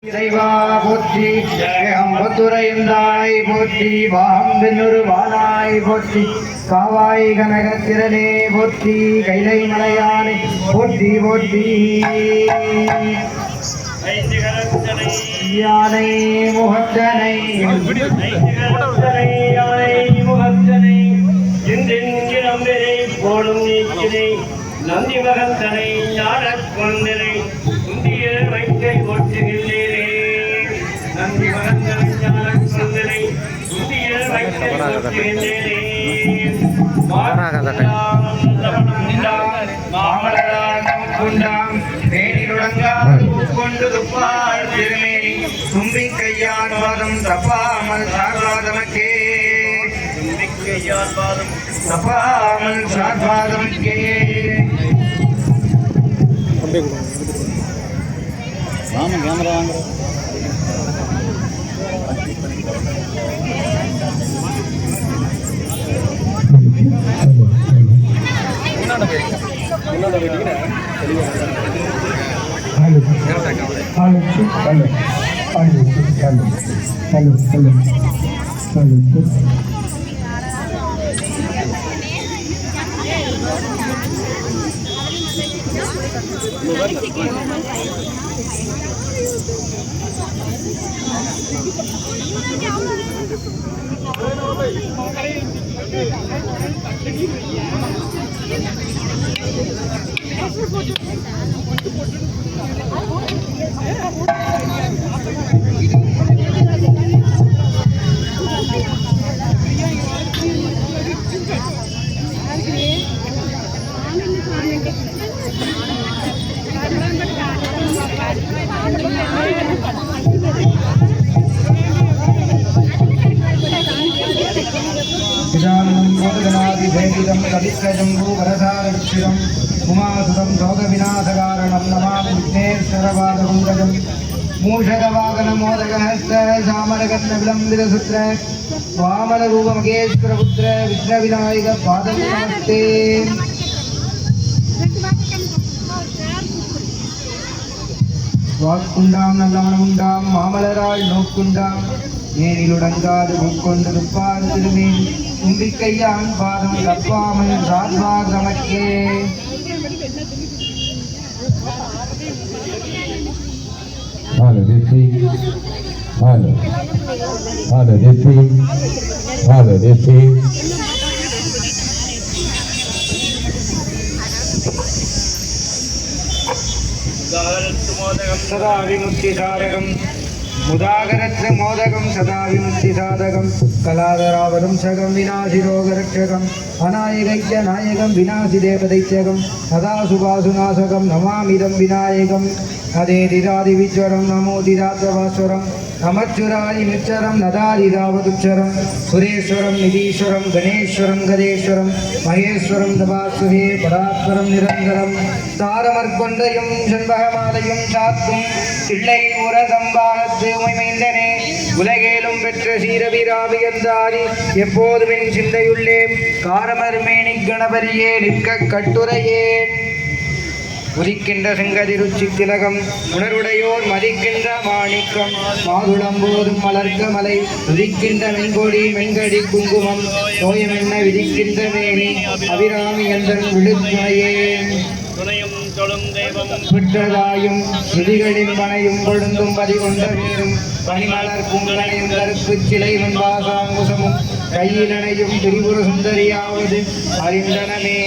இறைவா போற்றி அம்பத்துரைந்தாய் போற்றி வாம்பென்னொரு வானாய் போற்றி காவாய் கனகத்திரனே போற்றி கைலை மலையானை போற்றி போற்றி யானை முகத்தனை யானை முகத்தனை போலும் நீக்கினை நந்தி மகந்தனை ஞானக் கொண்டனை குந்திய வைக்கை போற்றுகின்றேனே நந்தி மகந்தனை ஞானக் கொண்டனை குந்திய வைக்கை போற்றுகின்றேனே மாமலராகம் கொண்டாம் மேனிலுடங்கால் கொண்டு துப்பாள் திருமேனி தும்பி கையான் வாதம் தப்பாமல் சார்வாதமக்கே தும்பி கையான் வாதம் தப்பாமல் சார்வாதமக்கே வாங்க கேமரா வாங்க मोदगनादिभेदितं कवित्रजम्बू वरसारक्षिरं उमासुतं शोकविनाशकारणं नमामि विघ्नेश्वरपादपङ्कजं मूषकवाहनमोदकहस्त सामरकर्णविलम्बितसूत्र वामनरूपमगेश्वरपुत्र विघ्नविनायकपादं नमस्ते வாக்குண்டாம் நல்லமனமுண்டாம் மாமலராள் நோக்குண்டாம் ஏனிலுடங்காது உட்கொண்டு துப்பாறு திருமேன் தும்பிக்கையான் பாதம் தப்பாமல் சார்பாக நமக்கே सदा विमुक्तिसाधकं मुदागरत्र मोदकं सदा विमुक्तिसाधकं कलाधरावरं सगं विनाशिरोगरक्षकम् अनायकैक्य नायकं विनाशिदेवदैत्यकं सदा सुभासुनाशकं नमामिदं विनायकम् अदेदिरादिविज्वरं नमोदिरात्रभास्वरं नमच्चुरादिमिच्चरं नदादिरावदुच्चरं सुरेश्वरं निधीश्वरं गणेश्वरं गदेश्वरं महेश्वरं तपास्वरे परात्परं निरन्तरं தாரமற்கொண்டையும் செண்பகமாலையும் சாத்தும் பிள்ளை உரசம்பாகத்து உமைமைந்தனே உலகேலும் பெற்ற சீரபிராபியந்தாரி எப்போதுமின் சிந்தையுள்ளே காரமர் மேனி கணபதியே நிற்க கட்டுரையே உதிக்கின்ற செங்கதிருச்சி திலகம் உணர்வுடையோர் மதிக்கின்ற மாணிக்கம் மாதுளம்போதும் மலர்க்க மலை உதிக்கின்ற மென்கொடி மென்கடி குங்குமம் நோயமென்ன விதிக்கின்ற மேனி அபிராமி எந்தன் விழுத்துணையே துணையும் தொழும் தெய்வம் விட்டதாயும் விதிகளின் மனையும் கொழுந்தும் பதிகொண்ட வேறும் பனிமலர் பூங்கனையும் கருப்பு சிலை வெண்பாசாங்குசமும் கையிலனையும் திரிபுர சுந்தரியாவது அறிந்தனமே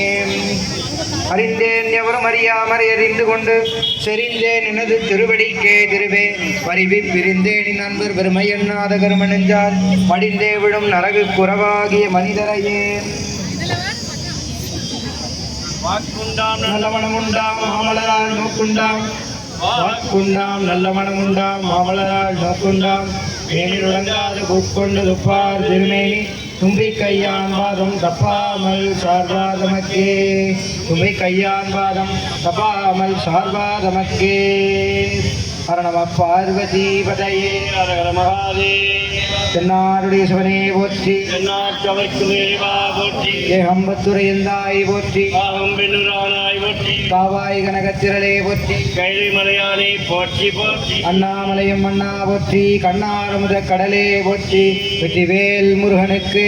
அறிந்தேன் எவரும் அறியாமற் எறிந்து கொண்டு செறிந்தேன் எனது திருவடிக்கே திருவே பரிவி பிரிந்தேன் நண்பர் பெருமை எண்ணாத கருமணெஞ்சார் மடிந்தே விடும் நரகு குறவாகிய மனிதரையே வாக்குண்டாம் நல்ல மனமுண்டாம் மாமலரால் நோக்குண்டாம் வாக்குண்டாம் நல்ல மனமுண்டாம் மாமலரால் நோக்குண்டாம் மேனிலுடங்காது கூக்கொண்டு துப்பார் திருமேனி தும்பி கையான் பாதம் தப்பாமல் சார்வாதமக்கே தும்பி கையான் பாதம் தப்பாமல் சார்வாதமக்கே ஹர நம பார்வதி பதையே ஹரஹர மகாதேவ. தென்னாடுடைய சிவனே போற்றி, தென்னாட்டவர்க்கு இறைவா போற்றி. ஏகம்பத்துரையந்தாய் போற்றி, பாகம் பெண்ணுரானாய் போற்றி. காவாய் கனகத்திரளே போற்றி, கைலை மலையானே போற்றி போற்றி. அண்ணாமலையும் அண்ணா போற்றி, கண்ணாரமுத கடலே போற்றி. வெற்றிவேல் முருகனுக்கு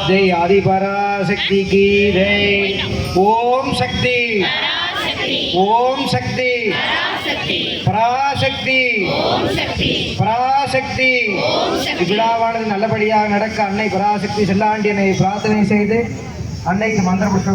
ஜெய். ஆதிபராசக்தி கி ஜெய். ஓம் சக்தி, ஓம் சக்தி, பராசக்தி, பராசக்தி. இவ்விழாவானது நல்லபடியாக நடக்க அன்னை பராசக்தி செல்லாண்டியனை பிரார்த்தனை செய்து அன்னைக்கு மந்திர புஷ்பம்